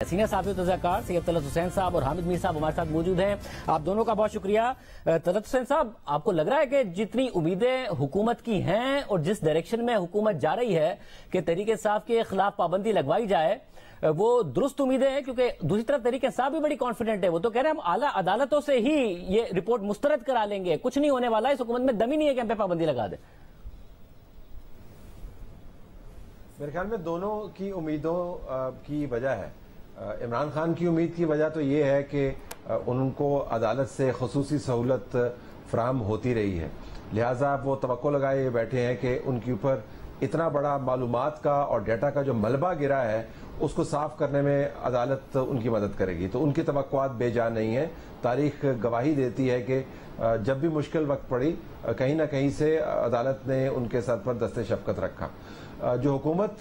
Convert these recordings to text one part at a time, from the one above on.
Senior साहब तज़क्कार सैयद तलत हुसैन साहब और हामिद मीर साहब हमारे साथ मौजूद हैं। आप दोनों का बहुत शुक्रिया। तलत हुसैन साहब, आपको लग रहा है कि जितनी उम्मीदें हुकूमत की हैं और जिस डायरेक्शन में हुकूमत जा रही है कि तहरीक इंसाफ के खिलाफ पाबंदी लगवाई जाए, वो दुरुस्त उम्मीदें हैं? क्योंकि दूसरी तरफ तहरीक इंसाफ भी बड़ी कॉन्फिडेंट है। वो तो कह रहे हैं हम आला अदालतों से ही ये रिपोर्ट मुस्तरद करा लेंगे, कुछ नहीं होने वाला, इस हुकूमत में दम ही नहीं है कि हम पे पाबंदी लगा दे। मेरे ख्याल में दोनों की उम्मीदों की वजह है। इमरान खान की उम्मीद की वजह तो ये है कि उनको अदालत से खसूसी सहूलत फराहम होती रही है, लिहाजा वो तवक्को लगाए बैठे हैं कि उनके ऊपर इतना बड़ा मालूमात का और डेटा का जो मलबा गिरा है उसको साफ करने में अदालत उनकी मदद करेगी। तो उनकी तवक्कुआत बेजा नहीं है। तारीख गवाही देती है कि जब भी मुश्किल वक्त पड़ी कहीं ना कहीं से अदालत ने उनके सर पर दस्ते शफकत रखा। जो हुकूमत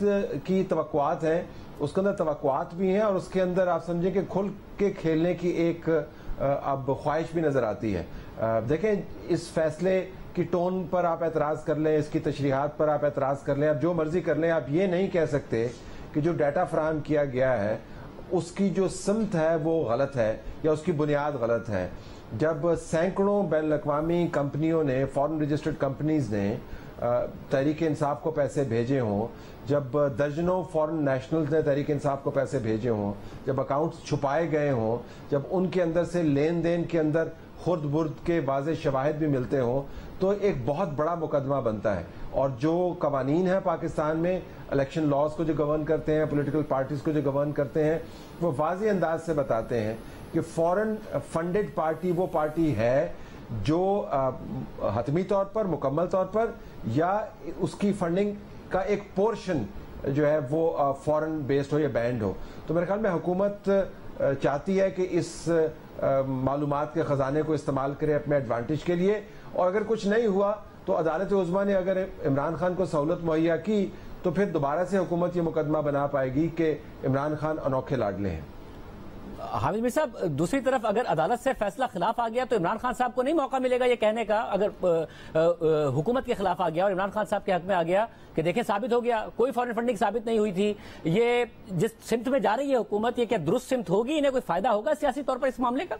की तवक्कुआत हैं उसके अंदर तवक्कुआत भी हैं और उसके अंदर आप समझें कि खुल के खेलने की एक अब ख्वाहिश भी नजर आती है। देखें, इस फैसले की टोन पर आप एतराज कर लें, इसकी तशरीहात पर आप एतराज कर लें, आप जो मर्जी कर लें, आप ये नहीं कह सकते कि जो डाटा फराहम किया गया है उसकी जो सिमत है वो गलत है या उसकी बुनियाद गलत है। जब सैकड़ों बैन अवी कंपनियों ने, फॉरेन रजिस्टर्ड कंपनीज ने तहरीक इंसाफ को पैसे भेजे हों, जब दर्जनों फॉरेन नेशनल्स ने तहरीक इंसाफ को पैसे भेजे हों, जब अकाउंट्स छुपाए गए हों, जब उनके अंदर से लेन देन के अंदर खुर्द बुर्द के वाज़े शवाहिद भी मिलते हों, तो एक बहुत बड़ा मुकदमा बनता है। और जो कवानीन है पाकिस्तान में, इलेक्शन लॉज को जो गवर्न करते हैं, पॉलिटिकल पार्टीज को जो गवर्न करते हैं, वो वाज़े अंदाज से बताते हैं कि फॉरेन फंडेड पार्टी वो पार्टी है जो हतमी तौर पर, मुकम्मल तौर पर या उसकी फंडिंग का एक पोर्शन जो है वो फॉरेन बेस्ड हो या बैंड हो। तो मेरे ख्याल में हुकूमत चाहती है कि इस मालूमात के खजाने को इस्तेमाल करे अपने एडवांटेज के लिए, और अगर कुछ नहीं हुआ तो अदालत उज़्मा ने अगर इमरान खान को सहूलत मुहैया की तो फिर दोबारा से हुकूमत ये मुकदमा बना पाएगी कि इमरान खान अनोखे लाडले हैं। हामिद मीर साहब, दूसरी तरफ अगर अदालत से फैसला खिलाफ आ गया तो इमरान खान साहब को नहीं मौका मिलेगा ये कहने का, अगर हुकूमत के खिलाफ आ गया और इमरान खान साहब के हक में आ गया कि देखें साबित हो गया कोई फॉरेन फंडिंग साबित नहीं हुई थी, ये जिस सिमत में जा रही है हुकूमत, ये क्या दुरुस्त सिमत होगी? इन्हें कोई फायदा होगा सियासी तौर पर इस मामले का?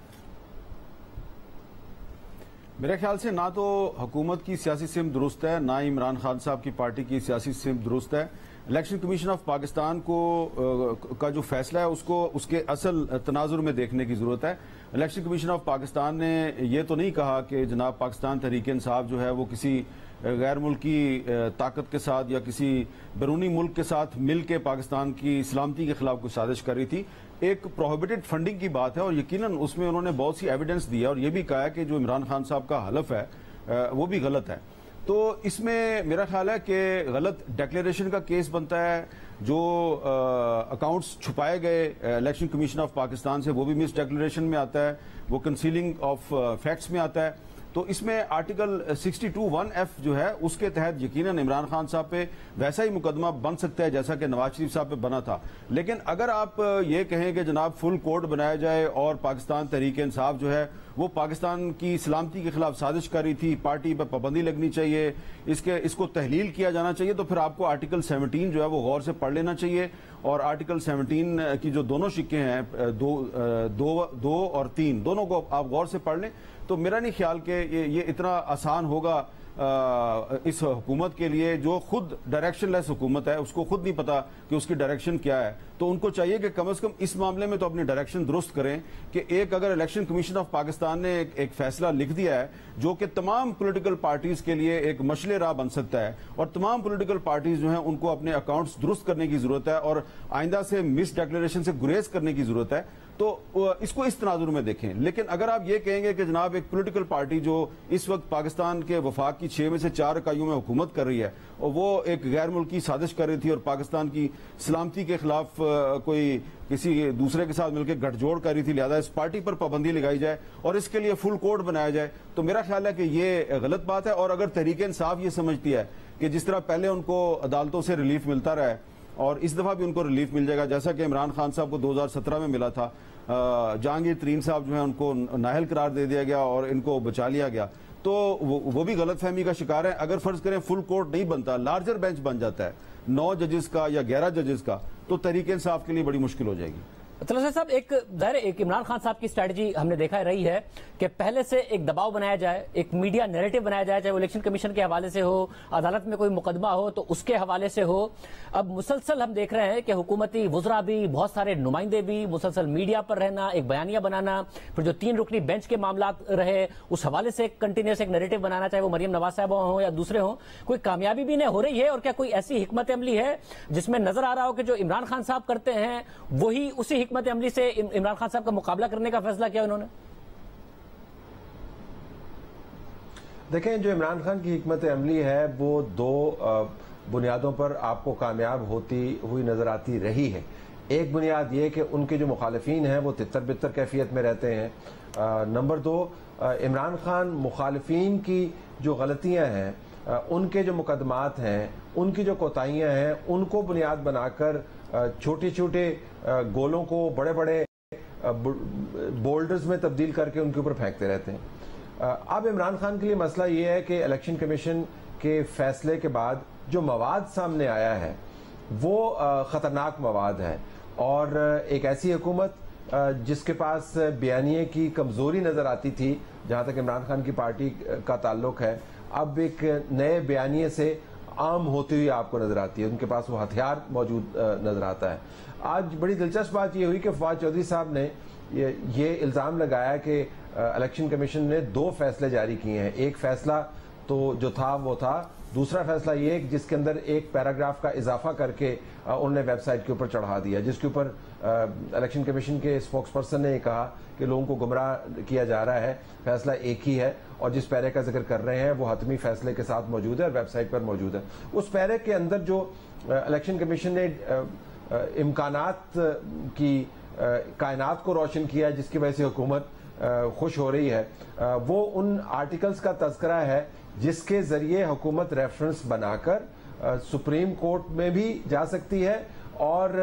मेरे ख्याल से ना तो हुकूमत की सियासी सिमत दुरुस्त है, ना ही इमरान खान साहब की पार्टी की सियासी सिमत दुरुस्त है। इलेक्शन कमीशन ऑफ पाकिस्तान का जो फैसला है उसको उसके असल तनाजुर में देखने की जरूरत है। इलेक्शन कमीशन ऑफ पाकिस्तान ने ये तो नहीं कहा कि जनाब पाकिस्तान तहरीक इंसाफ जो है वो किसी गैर मुल्की ताकत के साथ या किसी बैरूनी मुल्क के साथ मिल के पाकिस्तान की सलामती के खिलाफ कोई साजिश कर रही थी। एक प्रोहिबिटेड फंडिंग की बात है और यकीनन उसमें उन्होंने बहुत सी एविडेंस दी है और ये भी कहा है कि जो इमरान खान साहब का हलफ है वो भी गलत है। तो इसमें मेरा ख्याल है कि गलत डिक्लेरेशन का केस बनता है। जो अकाउंट्स छुपाए गए इलेक्शन कमीशन ऑफ पाकिस्तान से वो भी मिस डिक्लेरेशन में आता है, वो कंसीलिंग ऑफ फैक्ट्स में आता है। तो इसमें आर्टिकल 62(1)(f जो है उसके तहत यकीनन इमरान खान साहब पे वैसा ही मुकदमा बन सकता है जैसा कि नवाज शरीफ साहब पे बना था। लेकिन अगर आप ये कहें कि जनाब फुल कोड बनाया जाए और पाकिस्तान तहरीक इंसाफ जो है वो पाकिस्तान की सलामती के खिलाफ साजिश कर रही थी, पार्टी पर पाबंदी लगनी चाहिए, इसको तहलील किया जाना चाहिए, तो फिर आपको आर्टिकल 17 जो है वो गौर से पढ़ लेना चाहिए। और आर्टिकल 17 की जो दोनों शिक्के हैं, दो और 3 दोनों को आप गौर से पढ़ लें। तो मेरा नहीं ख्याल कि ये इतना आसान होगा इस हुकूमत के लिए जो खुद डायरेक्शनलेस हुकूमत है, उसको खुद नहीं पता कि उसकी डायरेक्शन क्या है। तो उनको चाहिए कि कम से कम इस मामले में तो अपनी डायरेक्शन दुरुस्त करें कि एक अगर इलेक्शन कमीशन ऑफ पाकिस्तान ने एक फैसला लिख दिया है जो कि तमाम पॉलिटिकल पार्टीज के लिए एक मशले राह बन सकता है और तमाम पॉलिटिकल पार्टीज जो हैं उनको अपने अकाउंट्स दुरुस्त करने की जरूरत है और आइंदा से मिस डिक्लेरेशन से गुरेज करने की जरूरत है, तो इसको इस तनाजुर में देखें। लेकिन अगर आप ये कहेंगे कि जनाब एक पॉलिटिकल पार्टी जो इस वक्त पाकिस्तान के वफाक की 6 में से 4 इकाइयों में हुकूमत कर रही है और वो एक गैर मुल्की साजिश कर रही थी और पाकिस्तान की सलामती के खिलाफ कोई किसी दूसरे के साथ मिलकर गठजोड़ कर रही थी, लिहाजा इस पार्टी पर पाबंदी लगाई जाए और इसके लिए फुल कोड बनाया जाए, तो मेरा ख्याल है कि ये गलत बात है। और अगर तहरीक इंसाफ ये समझती है कि जिस तरह पहले उनको अदालतों से रिलीफ मिलता रहा है और इस दफा भी उनको रिलीफ मिल जाएगा, जैसा कि इमरान खान साहब को 2017 में मिला था, जहांगीर तरीन साहब जो है उनको नाअहल करार दे दिया गया और इनको बचा लिया गया, तो वो भी गलत फहमी का शिकार है। अगर फर्ज करें फुल कोर्ट नहीं बनता, लार्जर बेंच बन जाता है 9 जजेस का या 11 जजेस का, तो तहरीक इंसाफ के लिए बड़ी मुश्किल हो जाएगी। तलत साहब, एक इमरान खान साहब की स्ट्रैटेजी हमने देखा रही है कि पहले से एक दबाव बनाया जाए, एक मीडिया नैरेटिव बनाया जाए, चाहे वो इलेक्शन कमीशन के हवाले से हो, अदालत में कोई मुकदमा हो तो उसके हवाले से हो। अब मुसलसल हम देख रहे हैं कि हुकूमती वुज़रा भी, बहुत सारे नुमाइंदे भी मुसलसल मीडिया पर रहना, एक बयानिया बनाना, फिर जो 3 रुकनी बेंच के मामला रहे उस हवाले से कंटिन्यूस एक नैरेटिव बनाना, चाहे वो मरियम नवाज साहब हो या दूसरे हो। कोई कामयाबी भी नहीं हो रही है, और क्या कोई ऐसी हिकमत अमली है जिसमें नजर आ रहा हो कि जो इमरान खान साहब करते हैं वही उसी हिकमत अमली से इमरान खान साहब का मुकाबला करने का फैसला किया उन्होंने? देखें, जो इमरान खान की हिकमत अमली है वो 2 बुनियादों पर आपको कामयाब होती हुई नजर आती रही है। एक बुनियाद ये कि उनके जो मुखालिफिन हैं वो तितर बितर कैफियत में रहते हैं। नंबर 2, इमरान खान मुखालिफिन की जो गलतियां हैं, उनके जो मुकदमात हैं, उनकी जो कोताहियां हैं, उनको बुनियाद बनाकर छोटे छोटे गोलों को बड़े बड़े बोल्डर्स में तब्दील करके उनके ऊपर फेंकते रहते हैं। अब इमरान खान के लिए मसला ये है कि इलेक्शन कमीशन के फैसले के बाद जो मवाद सामने आया है वो खतरनाक मवाद है, और एक ऐसी हुकूमत जिसके पास बयानिए की कमजोरी नजर आती थी जहां तक इमरान खान की पार्टी का ताल्लुक है, अब एक नए बयानिए से आम होती हुई आपको नजर आती है। उनके पास वो हथियार मौजूद नजर आता है। आज बड़ी दिलचस्प बात ये हुई कि फवाद चौधरी साहब ने ये इल्जाम लगाया कि इलेक्शन कमीशन ने 2 फैसले जारी किए हैं। एक फैसला तो जो था वो था, दूसरा फैसला ये जिसके अंदर एक पैराग्राफ का इजाफा करके उन्होंने वेबसाइट के ऊपर चढ़ा दिया, जिसके ऊपर इलेक्शन कमीशन के स्पोक्स पर्सन ने कहा कि लोगों को गुमराह किया जा रहा है, फैसला एक ही है और जिस पैरे का जिक्र कर रहे हैं वो हतमी फैसले के साथ मौजूद है और वेबसाइट पर मौजूद है। उस पैरे के अंदर जो इलेक्शन कमीशन ने इम्कानात की कायनात को रोशन किया जिसकी वजह से हुकूमत खुश हो रही है, वो उन आर्टिकल्स का तज़किरा है जिसके जरिए हुकूमत रेफरेंस बनाकर सुप्रीम कोर्ट में भी जा सकती है और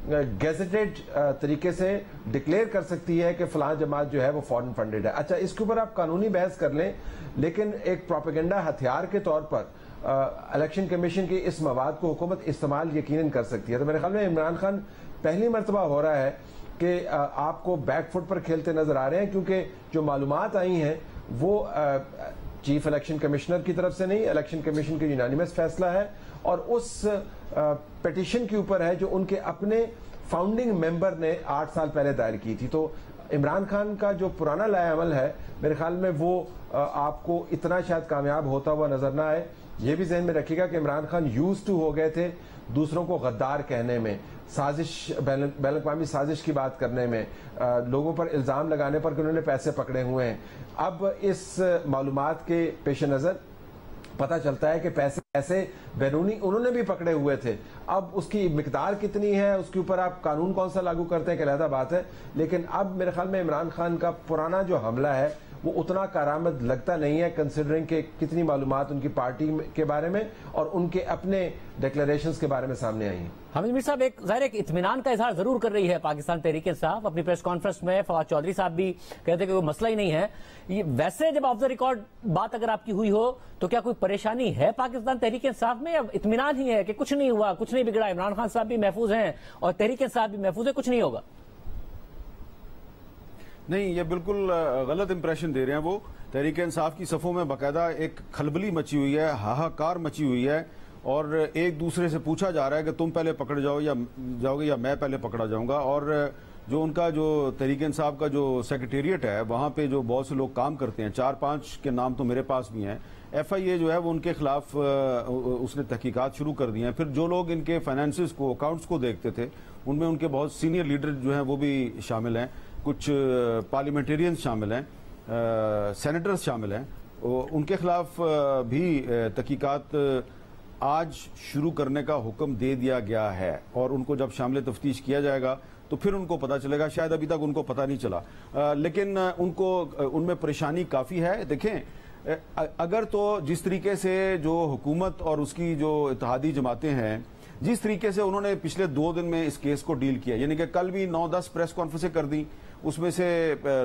गैजेटेड तरीके से डिक्लेयर कर सकती है कि फलां जमात जो है वो फॉरेन फंडेड है। अच्छा, इसके ऊपर आप कानूनी बहस कर लें, लेकिन एक प्रोपेगेंडा हथियार के तौर पर इलेक्शन कमीशन के इस मवाद को हुकूमत इस्तेमाल यकीनन कर सकती है। तो मेरे ख्याल में इमरान खान पहली मरतबा हो रहा है कि आपको बैकफुट पर खेलते नजर आ रहे हैं, क्योंकि जो मालूमात आई हैं वो चीफ इलेक्शन कमिश्नर की तरफ से नहीं, इलेक्शन कमीशन का यूनानिमस फैसला है और उस पिटीशन के ऊपर है जो उनके अपने फाउंडिंग मेंबर ने 8 साल पहले दायर की थी। तो इमरान खान का जो पुराना लाएअमल है, मेरे ख्याल में वो आपको इतना शायद कामयाब होता हुआ नजर ना आए। ये भी ज़हन में रखिएगा कि इमरान खान यूज्ड टू हो गए थे दूसरों को गद्दार कहने में, साजिश, बैन-अक़वामी साजिश की बात करने में, लोगों पर इल्ज़ाम लगाने पर कि उन्होंने पैसे पकड़े हुए हैं। अब इस मालूमात के पेश नज़र पता चलता है कि पैसे बैरूनी उन्होंने भी पकड़े हुए थे। अब उसकी मिकदार कितनी है, उसके ऊपर आप कानून कौन सा लागू करते हैं, अलग बात है। लेकिन अब मेरे ख्याल में इमरान खान का पुराना जो हमला है वो उतना कारामद लगता नहीं है, कंसिडरिंग कि कितनी मालूमात उनकी पार्टी के बारे में और उनके अपने डिक्लेरेशंस के बारे में सामने आई हैं। हामिद मीर साहब, एक ज़ाहिर एक इत्मीनान का इजहार जरूर कर रही है पाकिस्तान तहरीक इंसाफ। अपनी प्रेस कॉन्फ्रेंस में फवाद चौधरी साहब भी कहते कि कोई मसला ही नहीं है। ये वैसे जब ऑफ द रिकॉर्ड बात अगर आपकी हुई हो तो क्या कोई परेशानी है पाकिस्तान तहरीक इंसाफ में, या इत्मीनान ही है कि कुछ नहीं हुआ, कुछ नहीं बिगड़ा, इमरान खान साहब भी महफूज हैं और तहरीक इंसाफ भी महफूज है, कुछ नहीं होगा? नहीं, ये बिल्कुल गलत इंप्रेशन दे रहे हैं वो। तहरीक इंसाफ की सफ़ों में बाकायदा एक खलबली मची हुई है, हाहाकार मची हुई है और एक दूसरे से पूछा जा रहा है कि तुम पहले पकड़ जाओगे या मैं पहले पकड़ा जाऊंगा। और जो उनका जो तहरीक इंसाफ का जो सेक्रेटेरिएट है वहां पे जो बहुत से लोग काम करते हैं, 4-5 के नाम तो मेरे पास भी हैं। FIA जो है वो उनके खिलाफ उसने तहकीकात शुरू कर दी हैं। फिर जो लोग इनके फाइनेंसिस को, अकाउंट्स को देखते थे, उनमें उनके बहुत सीनियर लीडर जो हैं वो भी शामिल हैं, कुछ पार्लियामेंटेरियंस शामिल हैं, सेनेटर्स शामिल हैं। उनके खिलाफ भी तहकीकात आज शुरू करने का हुक्म दे दिया गया है और उनको जब शामिल तफ्तीश किया जाएगा तो फिर उनको पता चलेगा। शायद अभी तक उनको पता नहीं चला, लेकिन उनमें परेशानी काफ़ी है। देखें, अगर तो जिस तरीके से जो हुकूमत और उसकी जो इत्तेहादी जमातें हैं जिस तरीके से उन्होंने पिछले 2 दिन में इस केस को डील किया, यानी कि कल भी 9-10 प्रेस कॉन्फ्रेंसें कर दी, उसमें से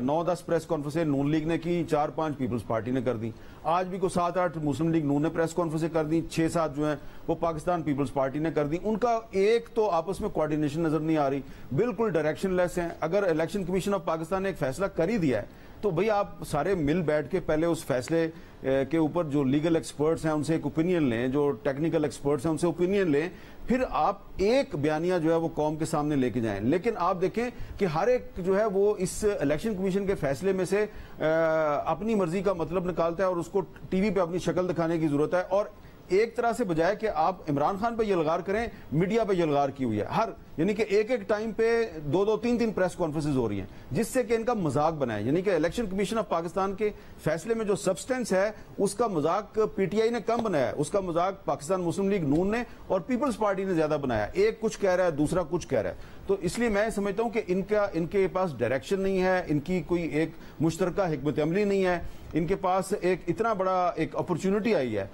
9-10 प्रेस कॉन्फ्रेंसें नून लीग ने की, 4-5 पीपल्स पार्टी ने कर दी। आज भी को 7-8 मुस्लिम लीग नून ने प्रेस कॉन्फ्रेंसें कर दी, 6-7 जो है वो पाकिस्तान पीपल्स पार्टी ने कर दी। उनका एक तो आपस में कोऑर्डिनेशन नजर नहीं आ रही, बिल्कुल डायरेक्शनलेस हैं। अगर इलेक्शन कमीशन ऑफ पाकिस्तान ने एक फैसला कर ही दिया है तो भाई आप सारे मिल बैठ के पहले उस फैसले के ऊपर जो लीगल एक्सपर्ट्स हैं उनसे एक ओपिनियन लें, जो टेक्निकल एक्सपर्ट्स हैं उनसे ओपिनियन लें, फिर आप एक बयानिया जो है वो कौम के सामने लेके जाएं। लेकिन आप देखें कि हर एक जो है वो इस इलेक्शन कमीशन के फैसले में से अपनी मर्जी का मतलब निकालता है और उसको टीवी पे अपनी शक्ल दिखाने की जरूरत है। और एक तरह से बजाय कि आप इमरान खान पे यलगार करें, मीडिया पे यलगार की हुई है। हर यानी कि एक टाइम पे 2-2, 3-3 प्रेस कॉन्फ्रेंसेस हो रही हैं, जिससे कि इनका मजाक बनाए। यानी कि इलेक्शन कमीशन ऑफ पाकिस्तान के फैसले में जो सब्सटेंस है उसका मजाक पीटीआई ने कम बनाया है, उसका मजाक पाकिस्तान मुस्लिम लीग नून ने और पीपल्स पार्टी ने ज्यादा बनाया। एक कुछ कह रहा है, दूसरा कुछ कह रहा है। तो इसलिए मैं समझता हूं कि इनके पास डायरेक्शन नहीं है, इनकी कोई एक मुश्तरका हिकमत अमली नहीं है। इनके पास एक इतना बड़ा एक अपॉर्चुनिटी आई है,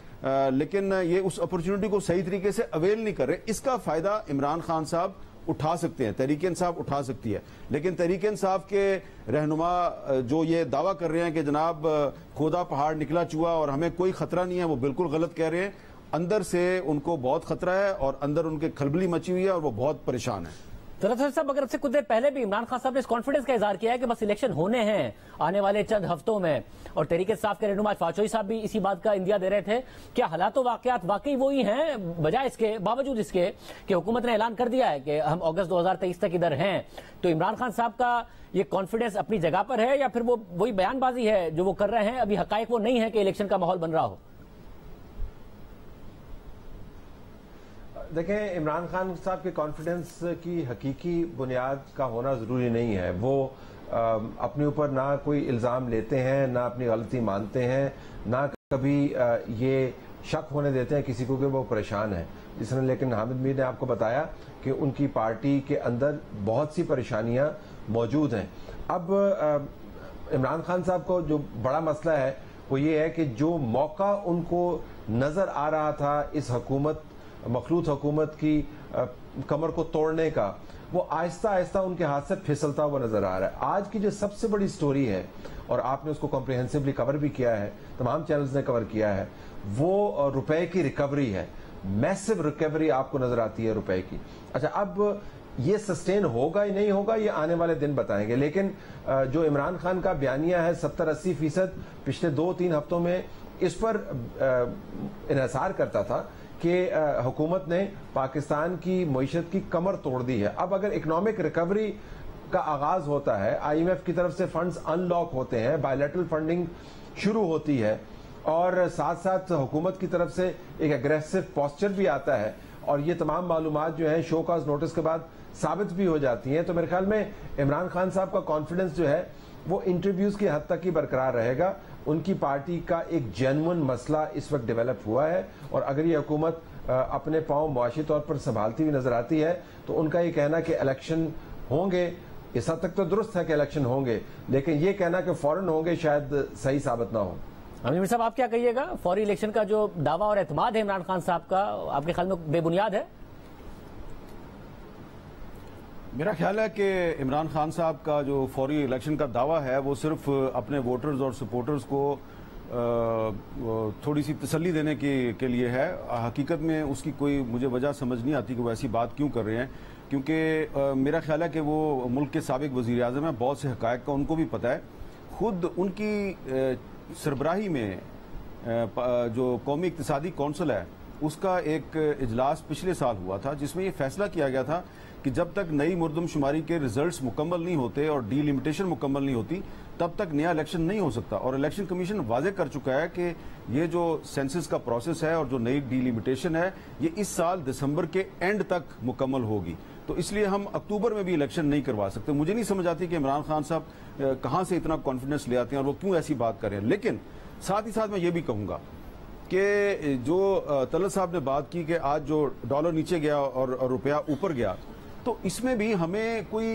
लेकिन ये उस अपॉर्चुनिटी को सही तरीके से अवेल नहीं कर रहे। इसका फायदा इमरान खान साहब उठा सकते हैं, तहरीक इंसाफ उठा सकती है। लेकिन तहरीक इंसाफ के रहनुमा जो ये दावा कर रहे हैं कि जनाब खोदा पहाड़ निकला चूहा और हमें कोई खतरा नहीं है, वो बिल्कुल गलत कह रहे हैं। अंदर से उनको बहुत खतरा है और अंदर उनके खलबली मची हुई है और वो बहुत परेशान है। तलत साहब, अगर उससे कुछ देर पहले भी इमरान खान साहब ने इस कॉन्फिडेंस का इजहार किया है कि बस इलेक्शन होने हैं आने वाले चंद हफ्तों में, और तहरीक इंसाफ के रहनुमा फाचोई साहब भी इसी बात का इंदिया दे रहे थे। क्या हालात वाकयात वाकई वही हैं, बजाय इसके बावजूद इसके कि हुकूमत ने ऐलान कर दिया है कि हम अगस्त 2023 तक इधर हैं? तो इमरान खान साहब का ये कॉन्फिडेंस अपनी जगह पर है या फिर वो वही बयानबाजी है जो वो कर रहे हैं? अभी हकायक वो नहीं है कि इलेक्शन का माहौल बन रहा हो। देखें, इमरान खान साहब के कॉन्फिडेंस की हकीकी बुनियाद का होना ज़रूरी नहीं है। वो अपने ऊपर ना कोई इल्ज़ाम लेते हैं, ना अपनी गलती मानते हैं, ना कभी ये शक होने देते हैं किसी को कि वो परेशान है। जिसने लेकिन हामिद मीर ने आपको बताया कि उनकी पार्टी के अंदर बहुत सी परेशानियां मौजूद हैं। अब इमरान खान साहब को जो बड़ा मसला है वो ये है कि जो मौका उनको नज़र आ रहा था इस मखलूत हुकूमत की कमर को तोड़ने का, वो आहिस्ता आहिस्ता उनके हाथ से फिसलता हुआ नजर आ रहा है। आज की जो सबसे बड़ी स्टोरी है, और आपने उसको कॉम्प्रिहेंसिवली कवर भी किया है, तमाम चैनल्स ने कवर किया है, वो रुपए की रिकवरी है। मैसिव रिकवरी आपको नजर आती है रुपए की। अच्छा, अब ये सस्टेन होगा या नहीं होगा ये आने वाले दिन बताएंगे। लेकिन जो इमरान खान का बयानिया है 70-80% पिछले 2-3 हफ्तों में इस पर इन्हिसार करता था कि हुकूमत ने पाकिस्तान की मईशत की कमर तोड़ दी है। अब अगर इकोनॉमिक रिकवरी का आगाज होता है, IMF की तरफ से फंड्स अनलॉक होते हैं, बायलैटरल फंडिंग शुरू होती है और साथ साथ हुकूमत की तरफ से एक एग्रेसिव पोस्चर भी आता है और ये तमाम मालूमात जो है शो काज नोटिस के बाद साबित भी हो जाती हैं, तो मेरे ख्याल में इमरान खान साहब का कॉन्फिडेंस जो है वो इंटरव्यूज की हद तक ही बरकरार रहेगा। उनकी पार्टी का एक जेन्युइन मसला इस वक्त डेवलप हुआ है और अगर ये हुकूमत अपने पांव मुआशी तौर पर संभालती हुई नजर आती है तो उनका ये कहना कि इलेक्शन होंगे, इस हद तक तो दुरुस्त है कि इलेक्शन होंगे, लेकिन ये कहना कि फौरन होंगे शायद सही साबित ना हो। अमीर साहब, आप क्या कहिएगा? फौरी इलेक्शन का जो दावा और एतमाद है इमरान खान साहब का, आपके ख्याल में बेबुनियाद है? मेरा ख्याल है कि इमरान खान साहब का जो फौरी इलेक्शन का दावा है वो सिर्फ अपने वोटर्स और सपोर्टर्स को थोड़ी सी तसल्ली देने के लिए है। हकीकत में उसकी कोई मुझे वजह समझ नहीं आती कि वो ऐसी बात क्यों कर रहे हैं, क्योंकि मेरा ख्याल है कि वो मुल्क के साबिक वज़ीर आज़म है, बहुत से हक़ाइक़ का उनको भी पता है। खुद उनकी सरबराही में जो कौमी इक़्तिसादी कौंसिल है उसका एक इजलास पिछले साल हुआ था जिसमें ये फैसला किया गया था कि जब तक नई मुर्दमशुमारी के रिजल्ट्स मुकम्मल नहीं होते और डीलिमिटेशन मुकम्मल नहीं होती तब तक नया इलेक्शन नहीं हो सकता। और इलेक्शन कमीशन वाजे कर चुका है कि ये जो सेंसस का प्रोसेस है और जो नई डीलिमिटेशन है ये इस साल दिसंबर के एंड तक मुकम्मल होगी, तो इसलिए हम अक्टूबर में भी इलेक्शन नहीं करवा सकते। मुझे नहीं समझ आती कि इमरान खान साहब कहां से इतना कॉन्फिडेंस ले आते हैं और वो क्यों ऐसी बात कर रहे हैं। लेकिन साथ ही साथ मैं ये भी कहूंगा कि जो तलत साहब ने बात की कि आज जो डॉलर नीचे गया और रुपया ऊपर गया, तो इसमें भी हमें कोई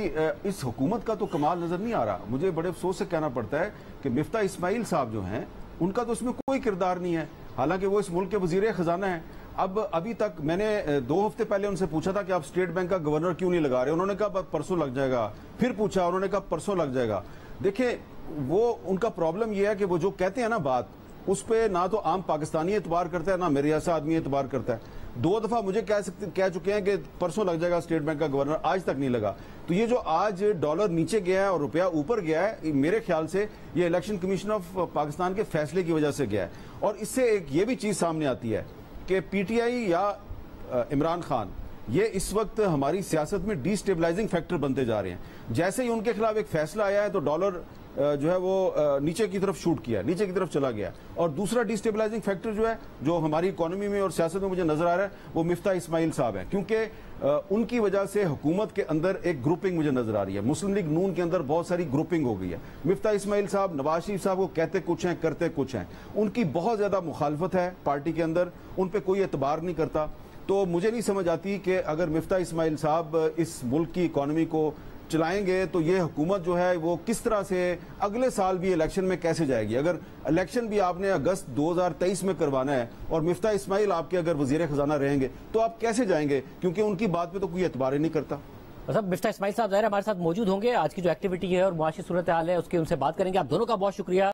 इस हुकूमत का तो कमाल नजर नहीं आ रहा। मुझे बड़े अफसोस से कहना पड़ता है कि मिफ्ता इस्माइल साहब जो हैं उनका तो इसमें कोई किरदार नहीं है, हालांकि वो इस मुल्क के वजीर खजाना है। اب ابھی تک میں نے 2 ہفتے پہلے ان سے پوچھا تھا کہ آپ اسٹیٹ بینک کا گورنر کیوں نہیں لگا رہے، انہوں نے کہا پرسوں لگ جائے گا، پھر پوچھا انہوں نے کہا پرسوں لگ جائے گا۔ دیکھیں وہ ان کا پرابلم یہ ہے کہ وہ جو کہتے ہیں نا بات، اس پہ نہ تو عام پاکستانی اعتبار کرتا ہے نہ میرے جیسا آدمی اعتبار کرتا ہے۔ 2 دفعہ مجھے کہہ چکے ہیں کہ پرسوں لگ جائے گا اسٹیٹ بینک کا گورنر، آج تک نہیں لگا۔ تو یہ جو آج ڈالر نیچے گیا ہے اور روپیہ اوپر گیا ہے، میرے خیال سے یہ الیکشن کمیشن آف پاکستان کے فیصلے کی وجہ سے گیا ہے۔ اور اس سے ایک یہ بھی چیز سامنے آتی ہے کہ پی ٹی آئی یا عمران خان یہ اس وقت ہماری سیاست میں ڈی سٹیبلائزنگ فیکٹر بنتے جا رہے ہیں۔ جیسے ہی ان کے خلاف ایک فیصلہ آیا ہے تو ڈالر جو ہے وہ نیچے کی طرف شوٹ کیا، نیچے کی طرف چلا گیا۔ اور دوسرا ڈی سٹیبلائزنگ فیکٹر جو ہے جو ہماری اکانومی میں اور سیاست میں مجھے نظر آ رہا ہے وہ مفتاح اسماعیل صاحب ہیں، کیونکہ ان کی وجہ سے حکومت کے اندر ایک گروپنگ مجھے نظر آ رہی ہے۔ مسلم لیگ نون کے اندر بہت ساری گروپنگ ہو گئی ہے۔ مفتاح اسماعیل صاحب نواز شریف صاحب کو کہتے کچھ ہیں کرتے کچھ ہیں، ان کی بہت زیادہ مخالفت ہے پارٹی کے اندر، ان پہ کوئی اعتبار نہیں کرتا۔ تو مجھے نہیں سمجھ آتی کہ اگر مفتاح اسماعیل صاحب اس ملک کی اکانومی کو چلائیں گے تو یہ حکومت جو ہے وہ کس طرح سے اگلے سال بھی الیکشن میں کیسے جائے گی۔ اگر الیکشن بھی آپ نے اگست 2023 میں کروانا ہے اور مفتاح اسماعیل آپ کے اگر وزیر خزانہ رہیں گے تو آپ کیسے جائیں گے، کیونکہ ان کی بات پہ تو کوئی اعتبار ہی نہیں کرتا۔ مطلب مفتاح اسماعیل صاحب ظاہر ہمارے ساتھ موجود ہوں گے، آج کی جو ایکٹیویٹی ہے اور معاشی صورتحال ہے اس کی ان سے بات کریں گے۔ آپ دونوں کا بہت شکریہ۔